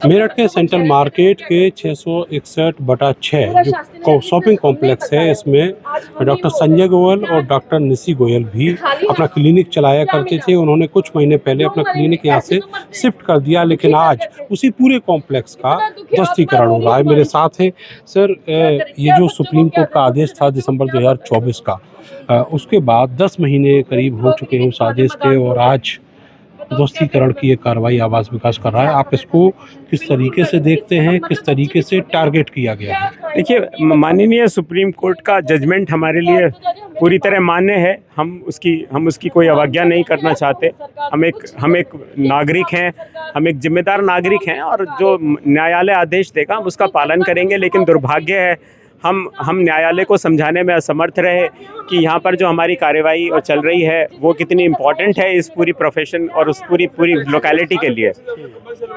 मेरठ के central market के 661/6 जो शॉपिंग कॉम्प्लेक्स है, इसमें डॉक्टर संजय गोयल और डॉक्टर निशी गोयल भी अपना क्लिनिक चलाया करते थे। उन्होंने कुछ महीने पहले अपना क्लिनिक यहाँ से शिफ्ट कर दिया, लेकिन आज उसी पूरे कॉम्प्लेक्स का ध्वस्तीकरण हो रहा है। मेरे साथ हैं सर, ये जो सुप्रीम कोर्ट का आदेश था दिसंबर 2024 का, उसके बाद 10 महीने करीब हो चुके हैं उस आदेश के, और आज ध्वस्तीकरण की ये कार्रवाई आवास विकास कर रहा है। आप इसको किस तरीके से देखते हैं, किस तरीके से टारगेट किया गया है? देखिए, माननीय सुप्रीम कोर्ट का जजमेंट हमारे लिए पूरी तरह मान्य है। हम उसकी कोई अवज्ञा नहीं करना चाहते। हम एक नागरिक हैं, हम एक जिम्मेदार नागरिक हैं, और जो न्यायालय आदेश देगा हम उसका पालन करेंगे। लेकिन दुर्भाग्य है, हम न्यायालय को समझाने में असमर्थ रहे कि यहाँ पर जो हमारी कार्यवाही और चल रही है वो कितनी इम्पॉर्टेंट है इस पूरी प्रोफेशन और उस पूरी लोकेलिटी के लिए।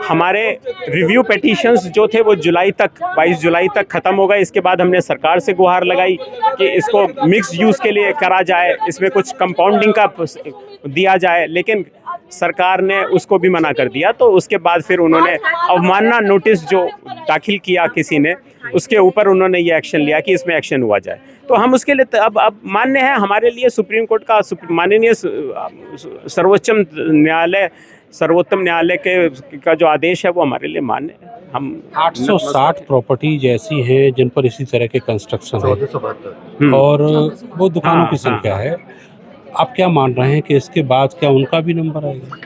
हमारे रिव्यू पिटीशंस जो थे वो 22 जुलाई तक ख़त्म हो गए। इसके बाद हमने सरकार से गुहार लगाई कि इसको मिक्स यूज़ के लिए करा जाए, इसमें कुछ कंपाउंडिंग का दिया जाए, लेकिन सरकार ने उसको भी मना कर दिया। तो उसके बाद फिर उन्होंने अवमानना नोटिस जो दाखिल किया किसी ने, उसके ऊपर उन्होंने ये एक्शन लिया कि इसमें एक्शन हुआ जाए। तो हम उसके लिए अब मान्य है, हमारे लिए सुप्रीम कोर्ट का माननीय सर्वोत्तम न्यायालय का जो आदेश है वो हमारे लिए मान्य है। हम 860 प्रॉपर्टीज ऐसी हैं जिन पर इसी तरह के कंस्ट्रक्शन है, और वो दुकानों की संख्या है। आप क्या मान रहे हैं कि इसके बाद क्या उनका भी नंबर आएगा?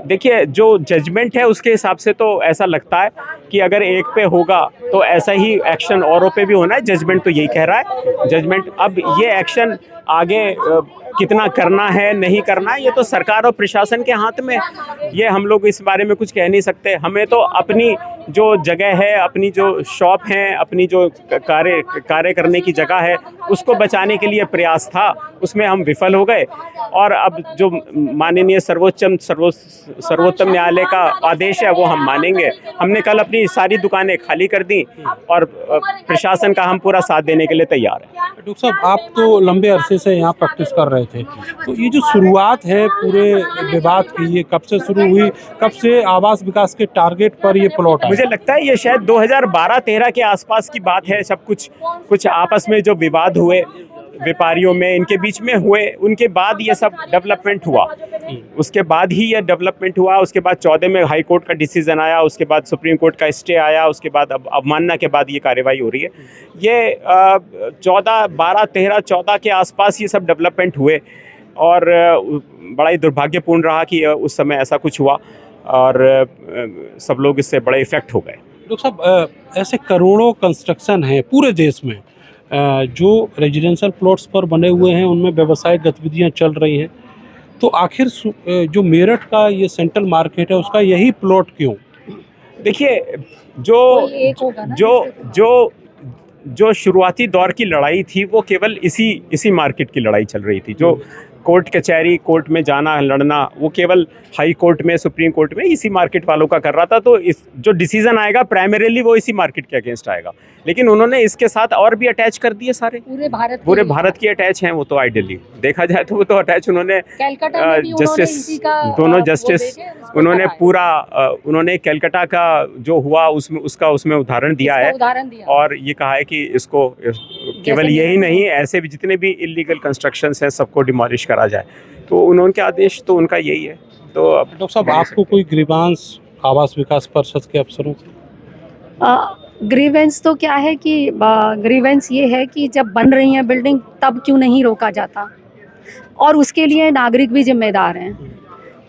देखिए, जो जजमेंट है उसके हिसाब से तो ऐसा लगता है कि अगर एक पे होगा तो ऐसा ही एक्शन औरों पे भी होना है। जजमेंट तो यही कह रहा है। जजमेंट अब ये एक्शन आगे कितना करना है नहीं करना है ये तो सरकार और प्रशासन के हाथ में। ये हम लोग इस बारे में कुछ कह नहीं सकते। हमें तो अपनी जो जगह है, अपनी जो शॉप है, अपनी जो कार्य करने की जगह है, उसको बचाने के लिए प्रयास था, उसमें हम विफल हो गए। और अब जो माननीय सर्वोत्तम न्यायालय का आदेश है वो हम मानेंगे। हमने कल अपनी सारी दुकानें खाली कर दी और प्रशासन का हम पूरा साथ देने के लिए तैयार हैं। डॉक्टर साहब, आप तो लंबे अरसे से यहाँ प्रैक्टिस कर रहे थे, तो ये जो शुरुआत है पूरे विवाद की, ये कब से शुरू हुई? कब से आवास विकास के टारगेट पर ये प्लॉट? मुझे लगता है ये शायद 2012-13 के आसपास की बात है। सब कुछ आपस में जो विवाद हुए व्यापारियों में, इनके बीच में हुए, उनके बाद ये सब डेवलपमेंट हुआ। उसके बाद ही ये डेवलपमेंट हुआ। उसके बाद 14 में हाई कोर्ट का डिसीजन आया, उसके बाद सुप्रीम कोर्ट का स्टे आया, उसके बाद अब अवमानना के बाद ये कार्रवाई हो रही है। ये 14 के आसपास ये सब डेवलपमेंट हुए, और बड़ा ही दुर्भाग्यपूर्ण रहा कि उस समय ऐसा कुछ हुआ और सब लोग इससे बड़े इफेक्ट हो गए। डॉक्टर साहब, ऐसे करोड़ों कंस्ट्रक्शन हैं पूरे देश में, जो रेजिडेंशियल प्लॉट्स पर बने हुए हैं, उनमें व्यवसायिक गतिविधियां चल रही हैं, तो आखिर जो मेरठ का ये सेंट्रल मार्केट है उसका यही प्लॉट क्यों? देखिए, जो शुरुआती दौर की लड़ाई थी वो केवल इसी मार्केट की लड़ाई चल रही थी। जो कोर्ट कचहरी, कोर्ट में जाना लड़ना, वो केवल हाई कोर्ट में, सुप्रीम कोर्ट में इसी मार्केट वालों का कर रहा था। तो इस जो डिसीजन आएगा प्राइमरीली वो इसी मार्केट के अगेंस्ट आएगा। लेकिन उन्होंने इसके साथ और भी अटैच कर दिए सारे, पूरे भारत की अटैच हैं वो। तो आइडियली देखा जाए तो वो तो अटैच उन्होंने दोनों जस्टिस उन्होंने पूरा उन्होंने कलकत्ता का जो हुआ उसमें उदाहरण दिया है, और ये कहा है कि इसको केवल यही नहीं, ऐसे भी जितने भी इलीगल कंस्ट्रक्शंस हैं सबको डिमोलिश करा जाए। तो उनके आदेश तो उनका यही है। तो अब डॉक्टर साहब, आपको कोई ग्रीवांस आवास विकास परिषद के अफसरों से? ग्रीवेंस तो क्या है कि ग्रीवेंस ये है कि जब बन रही है बिल्डिंग तब क्यों नहीं रोका जाता, और उसके लिए नागरिक भी जिम्मेदार हैं।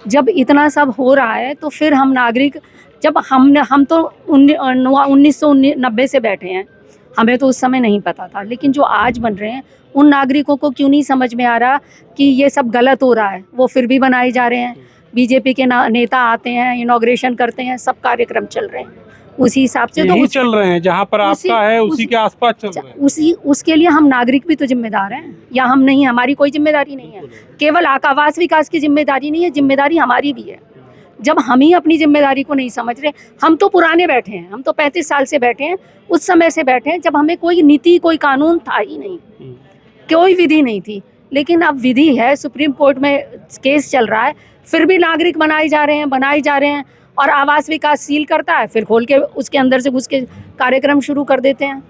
जब इतना सब हो रहा है तो फिर हम नागरिक, जब हम तो 1990 से बैठे हैं, हमें तो उस समय नहीं पता था, लेकिन जो आज बन रहे हैं उन नागरिकों को क्यों नहीं समझ में आ रहा कि ये सब गलत हो रहा है? वो फिर भी बनाए जा रहे हैं। बीजेपी के नेता आते हैं, इनॉग्रेशन करते हैं, सब कार्यक्रम चल रहे हैं उसी हिसाब से। तो चल रहे हैं जहाँ पर आपका है उसी के आसपास चल रहे हैं। उसके लिए हम नागरिक भी तो जिम्मेदार हैं, या हम नहीं? हमारी कोई जिम्मेदारी नहीं है, केवल आवास विकास की जिम्मेदारी नहीं है, जिम्मेदारी हमारी भी है। जब हम ही अपनी जिम्मेदारी को नहीं समझ रहे, हम तो पुराने बैठे हैं, हम तो 35 साल से बैठे हैं, उस समय से बैठे हैं जब हमें कोई नीति, कोई कानून था ही नहीं, कोई विधि नहीं थी। लेकिन अब विधि है, सुप्रीम कोर्ट में केस चल रहा है, फिर भी नागरिक बनाए जा रहे हैं। और आवास विकास सील करता है, फिर खोल के उसके अंदर से घुस के कार्यक्रम शुरू कर देते हैं।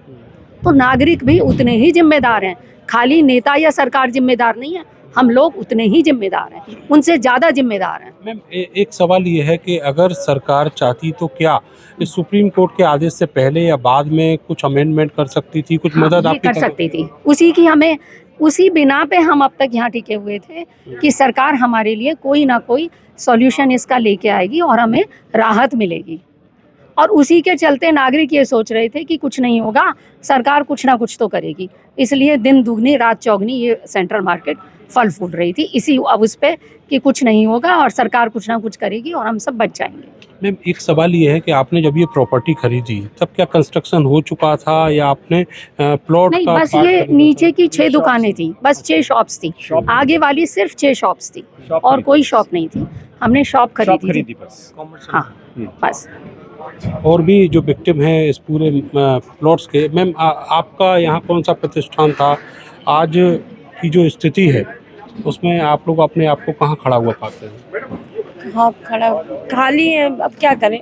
तो नागरिक भी उतने ही जिम्मेदार हैं, खाली नेता या सरकार जिम्मेदार नहीं है, हम लोग उतने ही जिम्मेदार हैं, उनसे ज़्यादा जिम्मेदार हैं। मैम एक सवाल ये है कि अगर सरकार चाहती तो क्या इस सुप्रीम कोर्ट के आदेश से पहले या बाद में कुछ अमेंडमेंट कर सकती थी, कुछ मदद ये आपकी कर सकती थी, उसी बिना पे हम अब तक यहाँ टिके हुए थे कि सरकार हमारे लिए कोई ना कोई सॉल्यूशन इसका लेके आएगी और हमें राहत मिलेगी। और उसी के चलते नागरिक ये सोच रहे थे कि कुछ नहीं होगा, सरकार कुछ ना कुछ तो करेगी, इसलिए दिन दुगनी रात चौगनी ये सेंट्रल मार्केट फल फूल रही थी इसी अब उस पे कि कुछ नहीं होगा और सरकार कुछ ना कुछ करेगी और हम सब बच जाएंगे। मैम एक सवाल ये है कि आपने जब ये प्रॉपर्टी खरीदी तब क्या कंस्ट्रक्शन हो चुका था या आपने प्लॉट नहीं, का बस पार्ट ये खरीदा नीचे की 6 दुकानें थी, बस 6 शॉप्स थी, आगे वाली सिर्फ 6 शॉप्स थी और कोई शॉप नहीं थी, हमने शॉप खरीदी थी बस। हाँ बस। था? और भी जो विक्टिम हैं इस पूरे प्लॉट्स के, मैम आपका यहाँ कौन सा प्रतिष्ठान था? आज की जो स्थिति है उसमें आप लोग अपने आप को कहाँ खड़ा हुआ पाते हैं? हाँ खड़ा खाली है, अब क्या करें,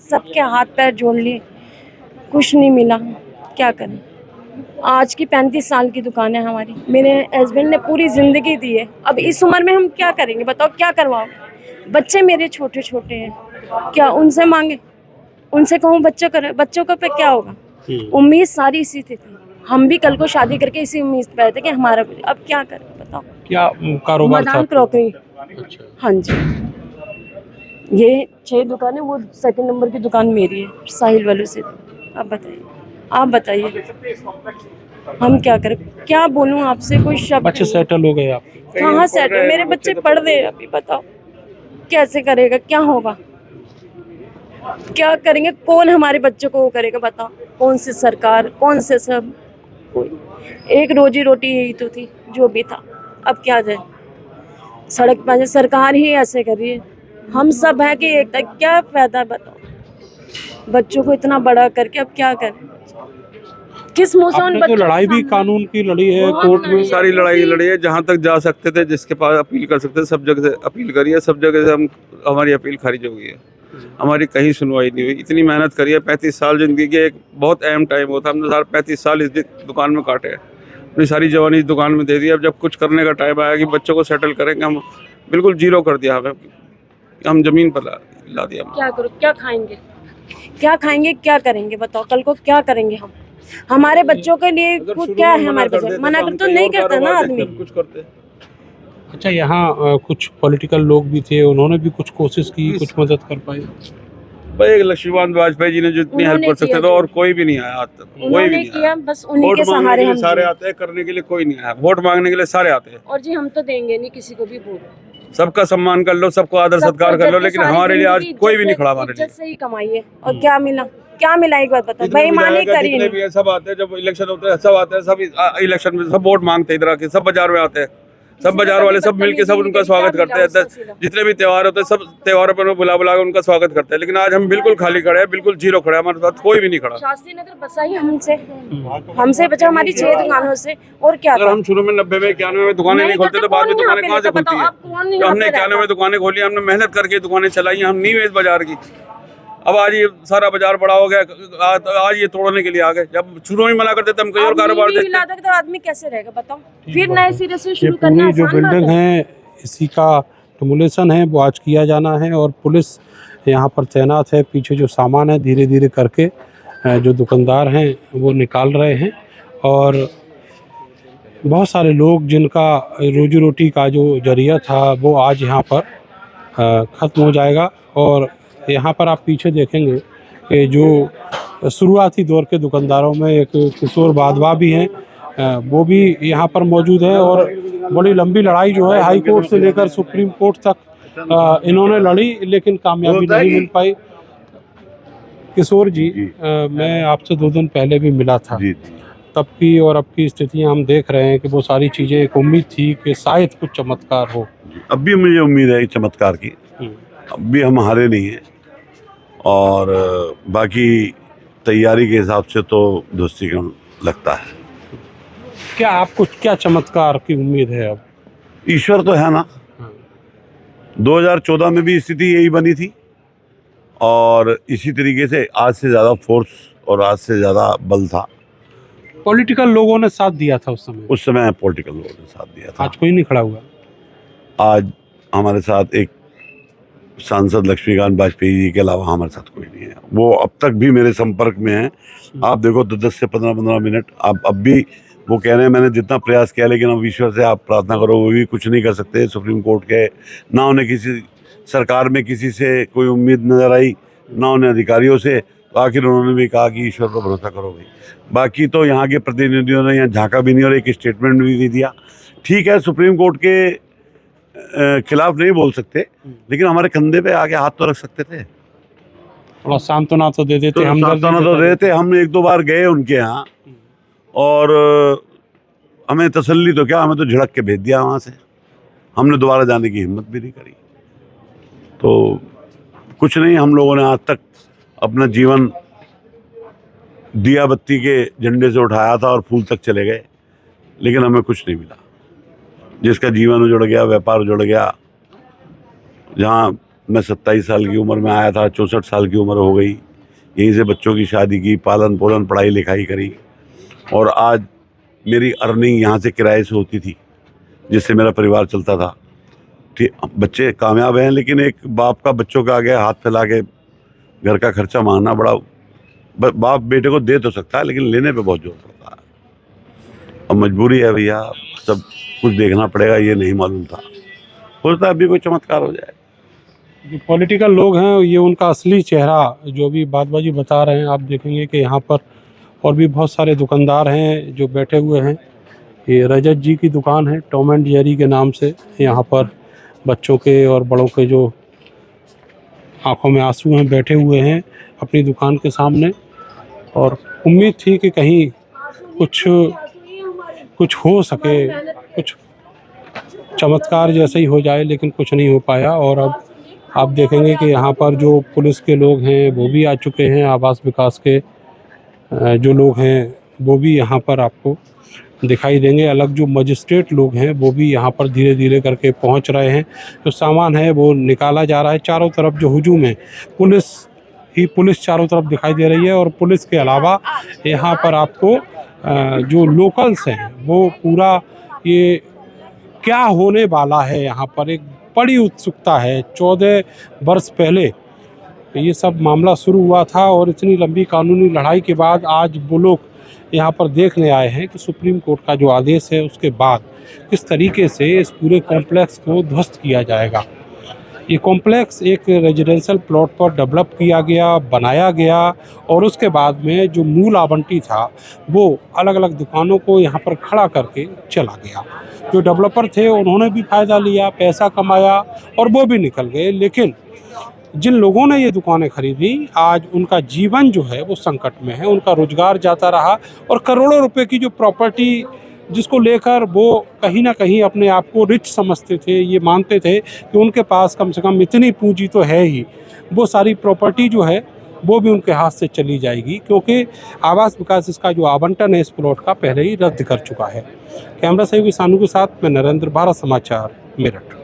सबके हाथ पैर जोड़ लिए, कुछ नहीं मिला, क्या करें। आज की 35 साल की दुकान है हमारी, मेरे हस्बैंड ने पूरी ज़िंदगी दी है, अब इस उम्र में हम क्या करेंगे बताओ, क्या करवाओ। बच्चे मेरे छोटे छोटे हैं, क्या उनसे मांगे, उनसे कहूँ बच्चों का पे क्या होगा। उम्मीद सारी इसी थी, हम भी कल को शादी करके इसी उम्मीद पे आए थे कि हमारा, अब क्या करें बताओ। क्या कारोबार था? मदान क्रॉकरी। अच्छा। हाँ जी, ये 6 दुकान है, वो 2nd नंबर की दुकान मेरी है, साहिल वालों से। आप बताइए हम क्या करें, क्या बोलूं आपसे, कोई शब्द बच्चे सेटल हो गए आप? कहाँ सेटल, मेरे बच्चे पढ़ रहे हैं अभी, बताओ कैसे करेगा, क्या होगा, क्या करेंगे, कौन हमारे बच्चों को वो करेगा बताओ, कौन सी सरकार, कौन से सब, कोई एक रोजी रोटी यही तो थी जो भी था, अब क्या जाए। सड़क पर सरकार ही ऐसे कर रही है, हम सब हैं कि एक तक क्या फायदा बताओ, बच्चों को इतना बड़ा करके अब क्या करें, किस मुंह से उन आपने तो बच्चों को लड़ाई भी सामने- कानून की लड़ी है, बहुत कोर्ट में लड़ी। सारी लड़ाई लड़ी है, जहाँ तक जा सकते थे, जिसके पास अपील कर सकते थे, सब जगह से अपील करी है, सब जगह से हमारी अपील खारिज हो गई है, हमारी कहीं सुनवाई नहीं हुई। इतनी मेहनत करी है, 35 साल ज़िंदगी के एक बहुत अहम टाइम होता है, हमने सारे 35 साल इस दुकान में काटे हैं, अपनी सारी जवानी इस दुकान में दे दी। अब जब कुछ करने का टाइम आया कि बच्चों को सेटल करेंगे, हम बिल्कुल जीरो कर दिया, हमें हम ज़मीन पर ला दिया। क्या करो, क्या खाएंगे, क्या करेंगे बताओ, कल को क्या करेंगे हम, हमारे बच्चों के लिए कुछ क्या है, हमारे बच्चे मना कर तो नहीं करता ना आदमी। कुछ करते। अच्छा, यहाँ कुछ पॉलिटिकल लोग भी थे, उन्होंने भी कुछ कोशिश की, कुछ मदद कर पाए? भाई एक लक्ष्मीकांत वाजपेयी जी ने जितनी हेल्प कर सकते थे, और कोई भी नहीं आया आज तक, कोई भी उन्होंने नहीं किया, आया। बस उन्हीं वोट के मांगने सहारे के लिए हम सारे जिए। आते हैं, करने के लिए कोई नहीं आया, वोट मांगने के लिए सारे आते हैं। और जी हम तो देंगे नहीं किसी को भी वोट, सबका सम्मान कर लो, सबको आदर सत्कार कर लो, लेकिन हमारे लिए आज कोई भी नहीं खड़ा हमारे लिए। इज्जत से ही कमाई है, और क्या मिला, क्या मिला एक बात बताओ, बेईमानी करी जितने भी नहीं। हैं सब आते हैं, जब इलेक्शन होते हैं सब आते हैं, सब इलेक्शन में सब वोट मांगते हैं, इधर आके सब बाजार में आते हैं, सब बाजार वाले सब मिलके सब उनका स्वागत करते हैं, जितने भी त्यौहार होते हैं सब त्योहारों पर बुला बुला के उनका स्वागत करते हैं। लेकिन आज हम बिल्कुल खाली खड़े हैं, बिल्कुल जीरो खड़े हैं, हमारे साथ कोई भी नहीं खड़ा। शास्त्री नगर बसा ही हमसे बचा, हमारी 6 दुकानों से, और क्या अगर था? हम शुरू में 90 में 91 में दुकानें नहीं खोलते तो बाद में दुकानें कहाँ से खुलती है? जब हमने 91 में दुकानें खोली, हमने मेहनत करके दुकानें चलाई, हम नींव है इस बाजार की। अब आज ये सारा बाजार बड़ा हो गया, आज ये तोड़ने के लिए आ गए। जब शुरू में मना करते थे हम कहीं और कारोबार देखते। तो आदमी कैसे रहेगा बताओ, फिर नए सिरे से ये शुरू करना पूरी जो आसान बात बिल्डिंग है। है इसी का डिमोलेशन है, वो आज किया जाना है और पुलिस यहाँ पर तैनात है। पीछे जो सामान है धीरे धीरे करके जो दुकानदार हैं वो निकाल रहे हैं और बहुत सारे लोग जिनका रोजी रोटी का जो जरिया था वो आज यहाँ पर ख़त्म हो जाएगा। और यहाँ पर आप पीछे देखेंगे कि जो शुरुआती दौर के दुकानदारों में एक किशोर वाधवा भी हैं, वो भी यहाँ पर मौजूद है और बड़ी लंबी लड़ाई जो है हाई कोर्ट से लेकर सुप्रीम कोर्ट तक इन्होंने लड़ी, लेकिन कामयाबी नहीं मिल पाई। किशोर जी, मैं आपसे 2 दिन पहले भी मिला था, तब की और अब की स्थितियाँ हम देख रहे हैं कि वो सारी चीज़ें, एक उम्मीद थी कि शायद कुछ चमत्कार हो। अब भी मुझे उम्मीद है चमत्कार की, अब भी हम हारे नहीं हैं और बाकी तैयारी के हिसाब से तो दृष्टिकोण लगता है। क्या आपको क्या चमत्कार की उम्मीद है अब? ईश्वर तो है ना। 2014 में भी स्थिति यही बनी थी और इसी तरीके से आज से ज़्यादा फोर्स और आज से ज़्यादा बल था। पॉलिटिकल लोगों ने साथ दिया था उस समय पॉलिटिकल लोगों ने साथ दिया था। आज कोई नहीं खड़ा हुआ। आज हमारे साथ एक सांसद लक्ष्मीकांत वाजपेयी जी के अलावा हमारे साथ कोई नहीं है। वो अब तक भी मेरे संपर्क में हैं। आप देखो तो 10 से 15 मिनट आप अब भी वो कह रहे हैं मैंने जितना प्रयास किया, लेकिन अब ईश्वर से आप प्रार्थना करो, वो भी कुछ नहीं कर सकते। सुप्रीम कोर्ट के ना उन्हें किसी सरकार में किसी से कोई उम्मीद नजर आई, ना उन्हें अधिकारियों से। तो आखिर उन्होंने भी कहा कि ईश्वर पर भरोसा करो भाई। बाकी तो यहाँ के प्रतिनिधियों ने यहाँ झांका भी नहीं और एक स्टेटमेंट भी नहीं दिया। ठीक है, सुप्रीम कोर्ट के खिलाफ नहीं बोल सकते, लेकिन हमारे कंधे पे आके हाथ तो रख सकते थे, थोड़ा सांत्वना तो दे देते। हम सांत्वना तो दे देते। हम 1-2 बार गए उनके यहाँ और हमें तसल्ली तो क्या, हमें तो झिड़क के भेज दिया वहाँ से। हमने दोबारा जाने की हिम्मत भी नहीं करी। तो कुछ नहीं, हम लोगों ने आज तक अपना जीवन दिया बत्ती के झंडे से उठाया था और फूल तक चले गए, लेकिन हमें कुछ नहीं मिला। जिसका जीवन उजड़ गया, व्यापार उजड़ गया। जहाँ मैं 27 साल की उम्र में आया था, 64 साल की उम्र हो गई। यहीं से बच्चों की शादी की, पालन पोलन, पढ़ाई लिखाई करी, और आज मेरी अर्निंग यहाँ से किराए से होती थी, जिससे मेरा परिवार चलता था। ठीक, बच्चे कामयाब हैं, लेकिन एक बाप का बच्चों के आगे हाथ फैला के घर का खर्चा मांगना बड़ा, बाप बेटे को दे तो सकता है, लेकिन लेने पे बहुत जोर पड़ता है। अब मजबूरी है भैया, सब कुछ देखना पड़ेगा। ये नहीं मालूम था, हो सकता है अभी कोई चमत्कार हो जाए। जो पॉलिटिकल लोग हैं ये उनका असली चेहरा जो भी बातबाजी बता रहे हैं, आप देखेंगे कि यहाँ पर और भी बहुत सारे दुकानदार हैं जो बैठे हुए हैं। ये रजत जी की दुकान है टॉम एंड जेरी के नाम से। यहाँ पर बच्चों के और बड़ों के जो आंखों में आंसू हैं, बैठे हुए हैं अपनी दुकान के सामने, और उम्मीद थी कि कहीं कुछ हो सके, कुछ चमत्कार जैसे ही हो जाए, लेकिन कुछ नहीं हो पाया। और अब आप देखेंगे कि यहाँ पर जो पुलिस के लोग हैं वो भी आ चुके हैं, आवास विकास के जो लोग हैं वो भी यहाँ पर आपको दिखाई देंगे। अलग जो मजिस्ट्रेट लोग हैं वो भी यहाँ पर धीरे धीरे करके पहुँच रहे हैं। जो सामान है वो निकाला जा रहा है। चारों तरफ जो हुजूम है, पुलिस चारों तरफ दिखाई दे रही है। और पुलिस के अलावा यहाँ पर आपको जो लोकल्स हैं वो पूरा ये क्या होने वाला है, यहाँ पर एक बड़ी उत्सुकता है। 14 वर्ष पहले ये सब मामला शुरू हुआ था, और इतनी लंबी कानूनी लड़ाई के बाद आज वो लोग यहाँ पर देखने आए हैं कि सुप्रीम कोर्ट का जो आदेश है उसके बाद किस तरीके से इस पूरे कॉम्प्लेक्स को ध्वस्त किया जाएगा। ये कॉम्प्लेक्स एक रेजिडेंशियल प्लॉट पर डेवलप किया गया, बनाया गया, और उसके बाद में जो मूल आवंटी था वो अलग अलग दुकानों को यहाँ पर खड़ा करके चला गया। जो डेवलपर थे उन्होंने भी फ़ायदा लिया, पैसा कमाया और वो भी निकल गए। लेकिन जिन लोगों ने ये दुकानें खरीदी, आज उनका जीवन जो है वो संकट में है, उनका रोजगार जाता रहा, और करोड़ों रुपए की जो प्रॉपर्टी जिसको लेकर वो कहीं ना कहीं अपने आप को रिच समझते थे, ये मानते थे कि उनके पास कम से कम इतनी पूंजी तो है ही, वो सारी प्रॉपर्टी जो है वो भी उनके हाथ से चली जाएगी, क्योंकि आवास विकास इसका जो आवंटन है इस प्लॉट का पहले ही रद्द कर चुका है। कैमरा सहयोगी सानू के साथ मैं नरेंद्र, भारत समाचार, मेरठ।